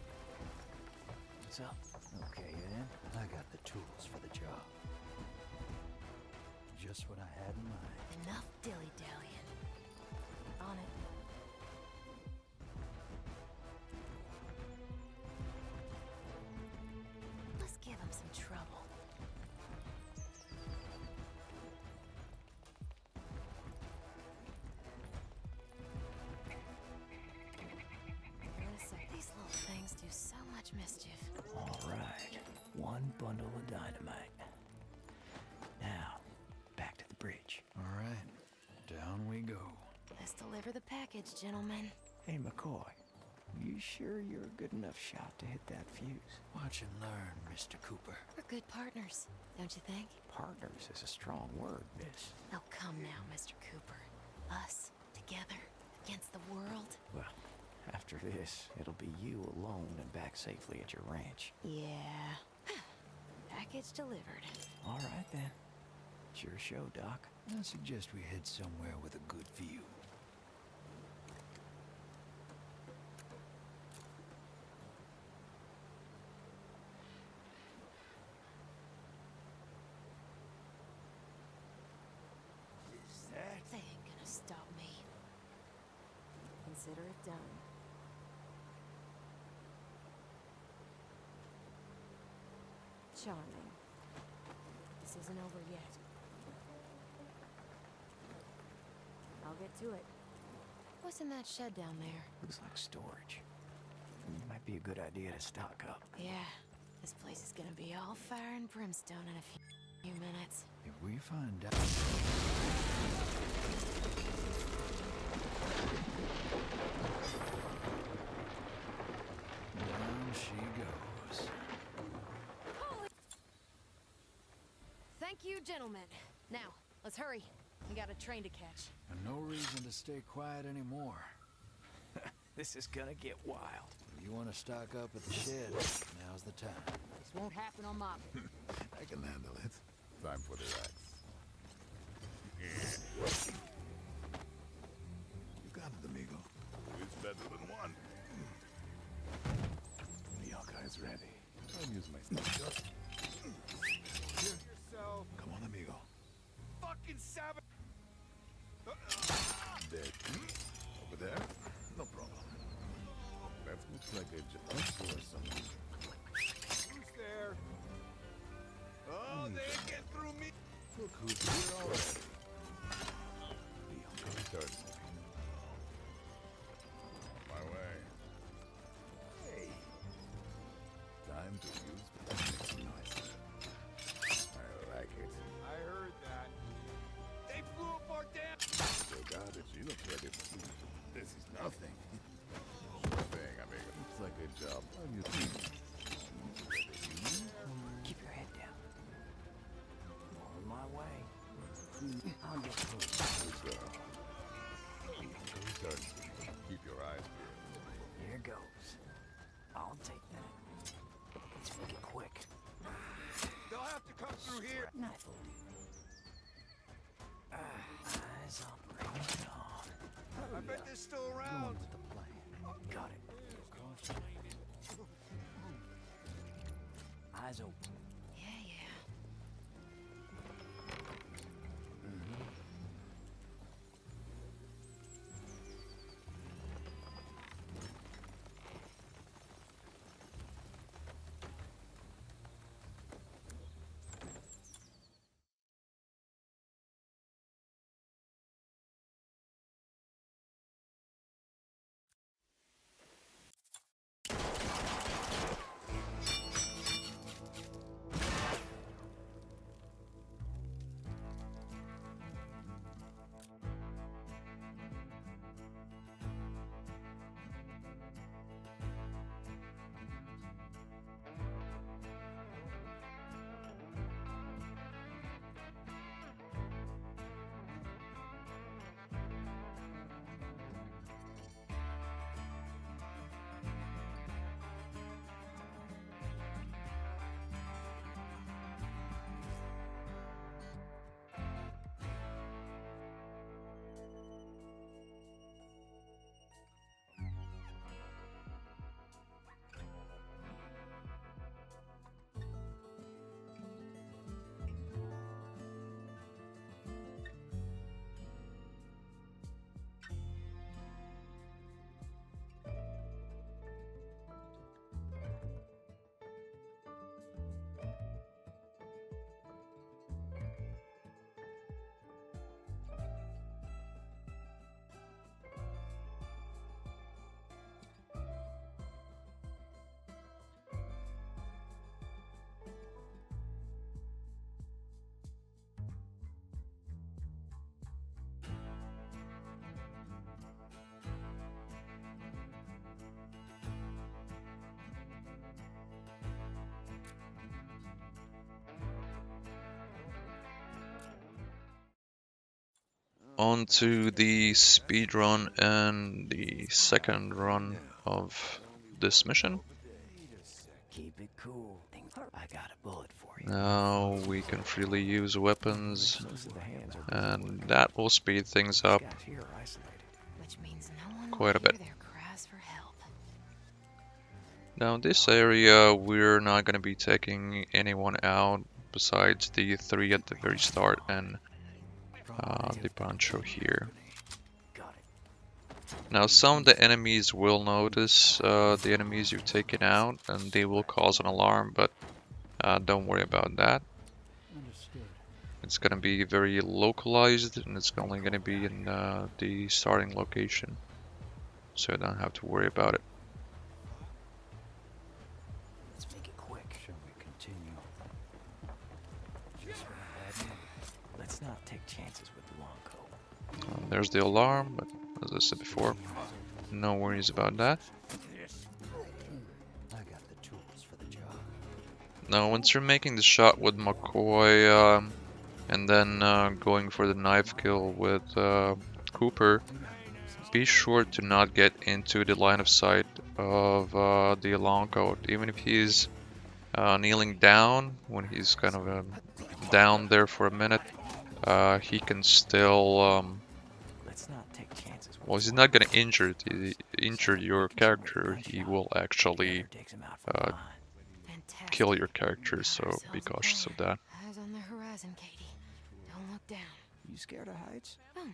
What's up? Okay then. I got the tools for the job. Just what I had in mind. Enough dilly-dallying. On it. Let's give him some trouble. These little things do so much mischief. All right. One bundle of dynamite. Now, back to the bridge. All right. Down we go. Let's deliver the package, gentlemen. Hey, McCoy. You sure you're a good enough shot to hit that fuse? Watch and learn, Mr. Cooper. We're good partners, don't you think? Partners is a strong word, miss. Oh, come now, Mr. Cooper. Us, together, against the world. Well, after this, it'll be you alone and back safely at your ranch. Yeah. Package delivered. All right, then. It's your show, Doc. I suggest we head somewhere with a good view. They ain't gonna stop me. Consider it done. Charming. This isn't over yet. I'll get to it. What's in that shed down there? Looks like storage. Might be a good idea to stock up. Yeah, this place is gonna be all fire and brimstone in a few minutes. If we find out... Down she goes. Thank you, gentlemen. Now, let's hurry. We got a train to catch. And no reason to stay quiet anymore. This is gonna get wild. If you want to stock up at the shed, now's the time. This won't happen on my... I can handle it. Time for the axe. You got it, amigo. It's better than one. The Yokai ready. I'll use my stuff. Yourself. Come on, amigo. Fucking savage. Dead. Over there? No problem. That looks like a jump or something. Who's there? Oh, they ain't get through me. Look who's here already. The Yokai thirsty. My way. Hey. Time to use the noise. I like it. I heard that. They blew up our dam. They got it. You look ready. This is nothing. Sure thing, amigo. Looks like a job. On your team. Keep your head down. On my way. I'll get close. Good girl. Yokai thirsty. Keep your eyes peeled. Here goes. I'll take that. Let's make it quick. They'll have to come through here. Knife will do. Eyes operating on. I bet they're still Going around. with the plan. Got it. Eyes open. Yeah, yeah. On to the speed run and the second run of this mission. Keep it cool. I got a bullet for you. Now we can freely use weapons, Most of the hands are and that will speed things up guys here are isolated. Which means no one quite a will bit. hear their cries for help. Now in this area we're not going to be taking anyone out besides the three at the very start and the poncho here. Got it. Now some of the enemies will notice the enemies you've taken out and they will cause an alarm, but don't worry about that. Understood. It's going to be very localized and it's only going to be in the starting location, so you don't have to worry about it. Let's make it quick. Shall we continue? Just what I had in mind. Let's not take chances with the long coat. There's the alarm, but as I said before, no worries about that. I got the tools for the job. Now once you're making the shot with McCoy and then going for the knife kill with Cooper, be sure to not get into the line of sight of the long coat. Even if he's kneeling down, when he's kind of down there for a minute, he can still Let's not take chances with well, he's not gonna injure your character. He will actually takes him out from behind. Fantastic. kill your character, Got so be ourselves a cautious of banger. that. Eyes on the horizon, Katie. Don't look down. You scared of heights? Oh no.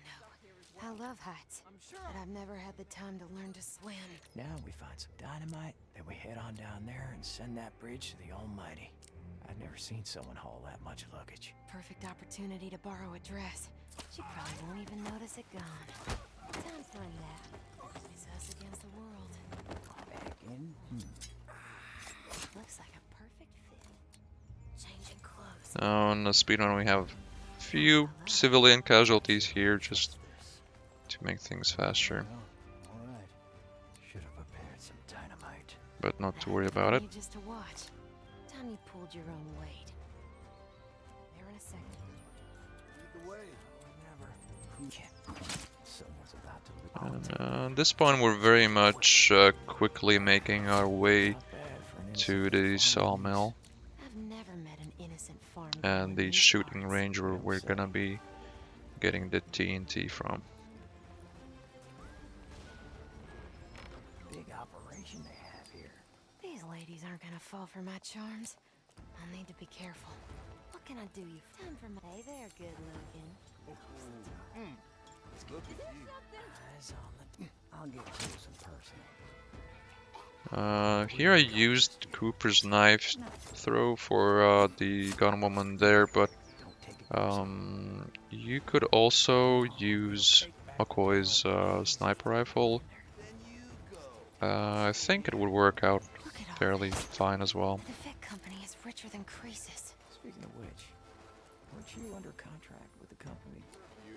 I love heights, but I've never had the time to learn to swim. Now we find some dynamite, then we head on down there and send that bridge to the Almighty. I've never seen someone haul that much luggage. Perfect opportunity to borrow a dress. She probably won't even notice it gone. Times like that. It's us against the world. Back in? Looks like a perfect fit. Changing clothes. On the speedrun, we have few civilian casualties here, just to make things faster, All right. Should have prepared some dynamite. but not to worry about it. You just to watch. Time you pulled your own weight. There in a second. Lead the way. Someone's about to And at this point, we're very much quickly making our way Not bad for an to the sawmill I've never met an innocent farm girl and in the these shooting parts. range where we're gonna be getting the TNT from. big operation they have here. These ladies aren't gonna fall for my charms. I'll need to be careful. What can I do you? Time for my. Hey there, good looking. Look at you. Eyes on the. I'll get close and personal. Here I used Cooper's knife throw for the gun woman there, but Don't take it personal. you could also use McCoy's sniper rifle. Then you go. I think it would work out Look at all fairly fine as well. the Vic company is richer than Croesus. Speaking of which, weren't you under contract with the company?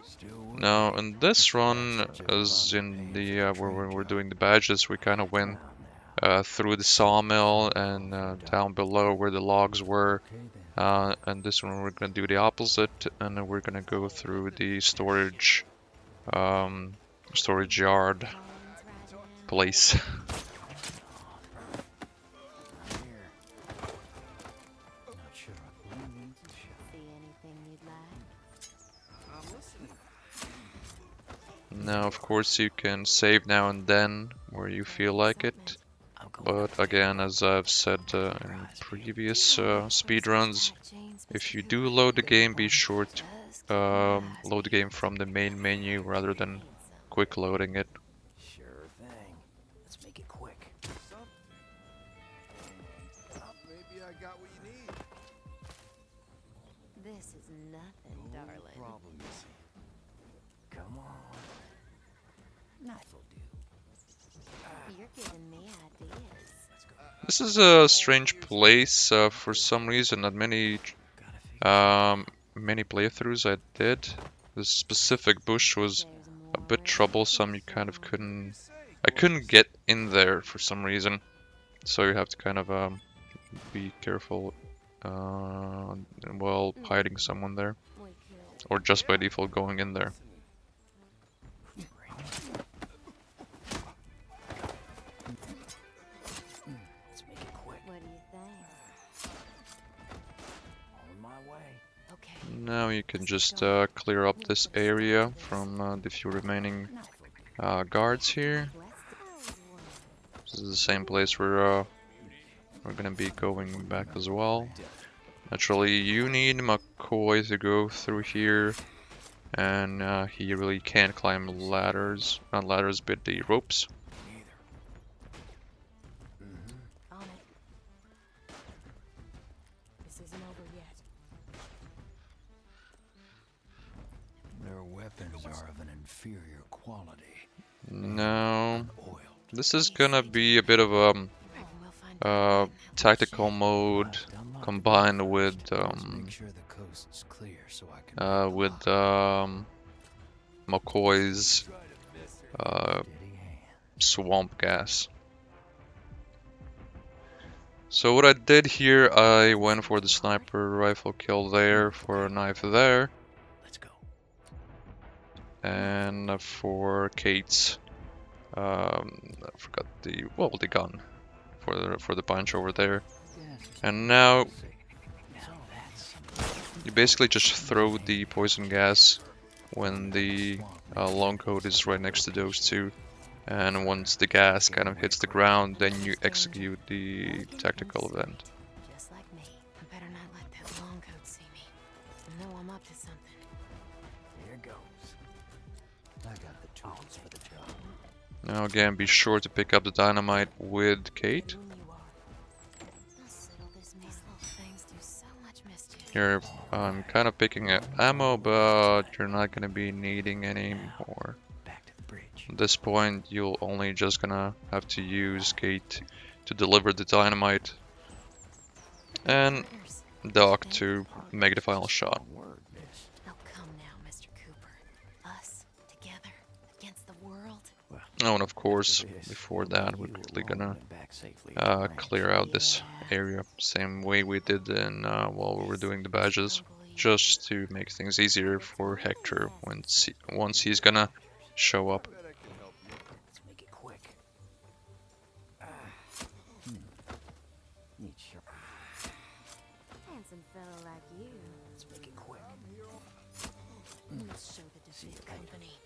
Still working? Now, in this run, as in the where we're doing the badges, we kind of went through the sawmill and down below where the logs were. Okay then. And this one we're gonna do the opposite, and then we're gonna go through the storage yard Collins right now. place. Here. Not sure what we need to show. See anything you'd like? I'm listening. Now, of course, you can save now and then where you feel like it. I'm going But again, as I've said in previous speedruns, if you do load the game, be sure to load the game from the main menu rather than quick loading it. Sure thing. Let's make it quick. Something. Maybe I got what you need. This is nothing, darling. Problem, you see. Come on. Knife will do. You're giving me ideas. Let's go. This is a strange place for some reason. Not many Gotta figure many playthroughs I did. This specific bush was a bit troublesome. You kind of couldn't. I couldn't get in there for some reason, so you have to kind of be careful while hiding someone there, We could. or just by default going in there. Let's make it quick. What do you think? On my way. Okay. Now you can just clear up this area from the few remaining Knife will do. guards here. Let's go. This is the same place where we're gonna be going back as well. Naturally, you need McCoy to go through here, and he really can't climb ladders. Not ladders, but the ropes. On it. This isn't over yet. Their weapons are of an inferior quality. No, Oil. this is gonna be a bit of a We'll find tactical mode Unlock the combined door. with Let's make sure the coast's clear so I can McCoy's steady hand. swamp gas. So what I did here, I went for the sniper rifle kill there, for a knife there, Let's go. and for Kate's, I forgot the gun for the punch over there. And now Now that's you basically just throw the poison gas when the long coat is right next to those two, and once the gas kind of hits the ground, then you execute the tactical event. just like me. I better not let that long coat see me. I know I'm up to something. here goes. I got the tools for the job. Now again, be sure to pick up the dynamite with Kate. Whom you are. I'll settle this mess. These little things do so much mischief. Here, I'm kind of picking up ammo, but you're not gonna be needing any more. Back to the bridge. At this point, you'll only just gonna have to use Kate to deliver the dynamite, and Partners. Doc to make the final shot. Word, miss. Oh, come now, Mr. Cooper. Us together against the world. Oh, and of course, before that, we're quickly gonna clear out this area, same way we did in while we were doing the badges, just to make things easier for Hector once he's gonna show up. Bet I can help you. Let's make it quick. Need sure. Handsome fellow like you. Let's make it quick. Let's show the defeat company.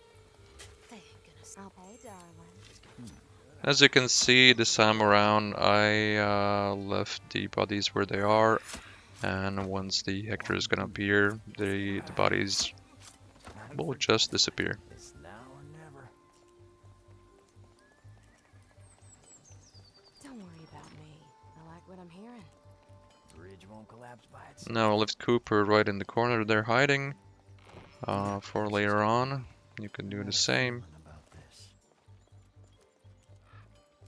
They ain't gonna stop. Hey, darling. As you can see, this time around, I left the bodies where they are, And once the Hector is gonna appear, the bodies will just disappear. It's now or never. Don't worry about me. I like what I'm hearing. Bridge won't collapse by itself. Now I left Cooper right in the corner there hiding. For later on, you can do the same. About this.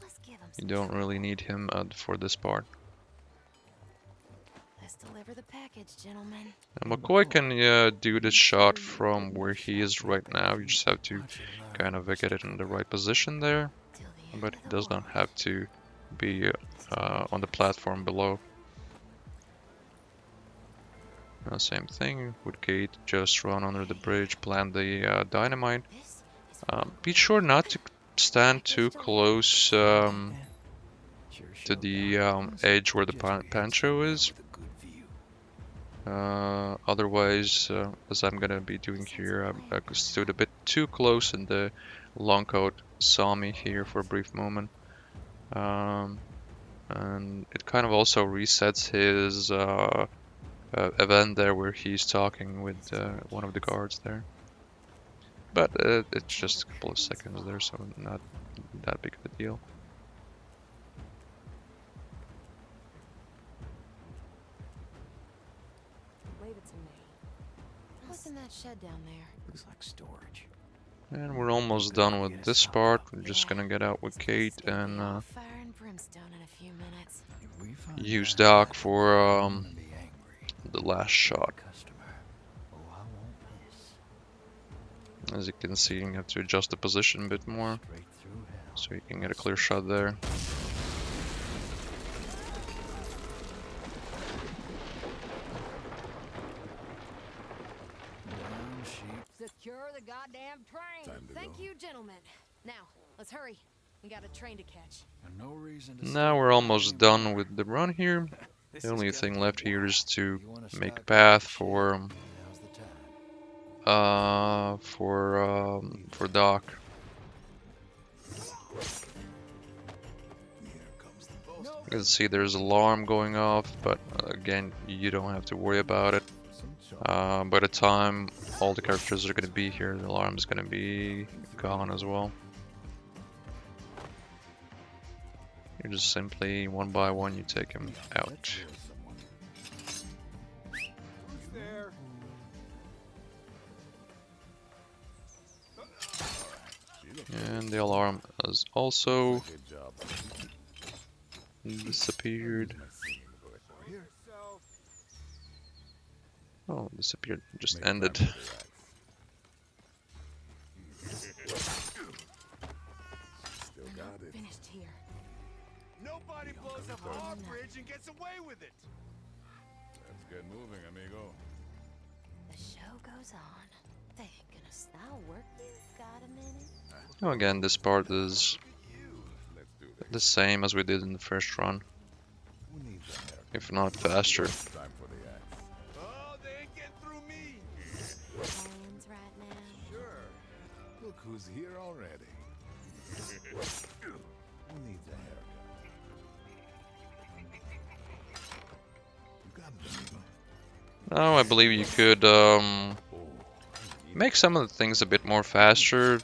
Let's give him You some don't trouble. really need him for this part. Let's deliver the package, gentlemen. Now, McCoy can do this shot from where he is right now. You just have to kind of get it in the right position there. Till the end But of he the does not world. have to be on the platform below. Same thing with Kate, just run under the bridge, plant the dynamite. This is Be sure not to stand too close Sure to the edge where the Pancho is. with a good view. Otherwise, as I'm gonna be doing here, I stood a bit too close and the long coat saw me here for a brief moment. And it kind of also resets his event there where he's talking with one of the guards there. But it's just a couple of seconds there, so not that big of a deal. Leave it to me. What's in that shed down there? Looks like storage. And we're almost done with this part. We're just gonna get out with Kate It's gonna be all and fire and brimstone in a few minutes. If we find use dynamite, Doc for I'm gonna be angry. the last shot. Customer. Oh, I won't miss. As you can see, you have to adjust the position a bit more Straight through hell. so you can get a clear shot there. Down sheep. Secure the goddamn train. Time to Thank go. you, gentlemen. Now, let's hurry. We got a train to catch. And no reason to Now stay we're almost anyway. done with the run here. This The is only gonna thing take left a here while. is to You wanna make a stock path up the for ship? Now's the time. for Doc. Here comes the boss. You can see there's an alarm going off, but again, you don't have to worry about it. Some charm. By the time all the characters are going to be here, the alarm is going to be gone as well. You just simply, one by one, you take them out. Let's hear someone. Who's there? She looks And the alarm has also good job. disappeared. My singing voice. Here, So, Oh, disappeared, just make time ended. to relax. Still got it. Finished here. nobody blows up our bridge and gets away with it. Let's get moving, amigo. The show goes on. They ain't gonna stop work. You got a minute? Oh, again, this part is Let's do this. the same as we did in the first run, Who needs a haircut? if not faster. Time for the axe. Oh, they ain't getting through me. Plans right now? Sure. Look who's here already. Who needs a haircut? You got it, amigo. Now I believe you could Oh, make some of the things a bit more faster.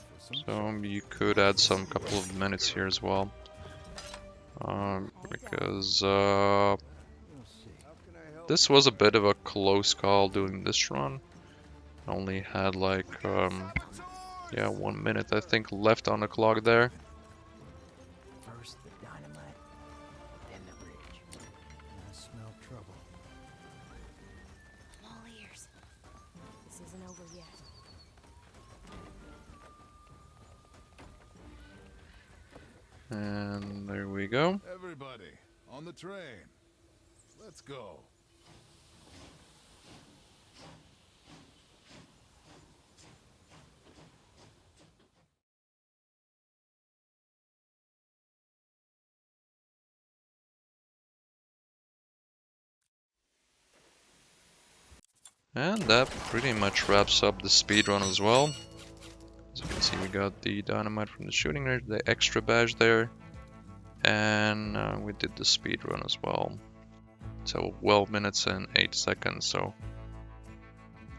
some So you could add some couple of minutes here as well. Because We'll see. How can I help? this was a bit of a close call doing this run. I only had like, yeah, 1 minute I think left on the clock there. First the dynamite, then the bridge. I smell trouble. I'm all ears. This isn't over yet. And there we go. Everybody, on the train. Let's go. And that pretty much wraps up the speedrun as well. As you can see, we got the dynamite from the shooting range, the extra badge there, and we did the speedrun as well. 12 minutes and 8 seconds, so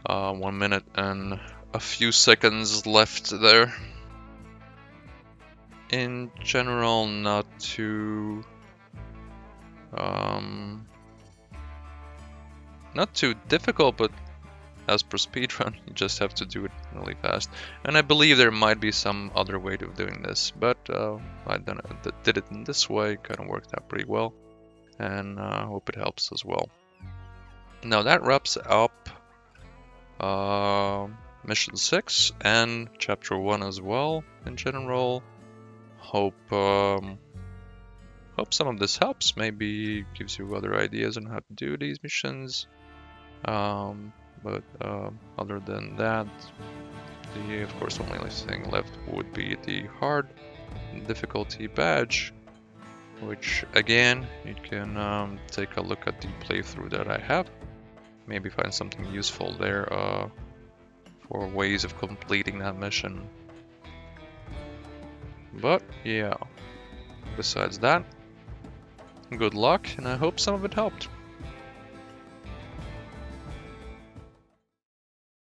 1 minute and a few seconds left there. In general, not too difficult, but as per speedrun, you just have to do it really fast. And I believe there might be some other way of doing this, but I did it in this way, kind of worked out pretty well, and I hope it helps as well. Now that wraps up mission 6 and chapter 1 as well. In general, hope some of this helps, maybe gives you other ideas on how to do these missions. But other than that, of course only thing left would be the hard difficulty badge, which again you can take a look at the playthrough that I have, maybe find something useful there for ways of completing that mission. But yeah, besides that, good luck, and I hope some of it helped.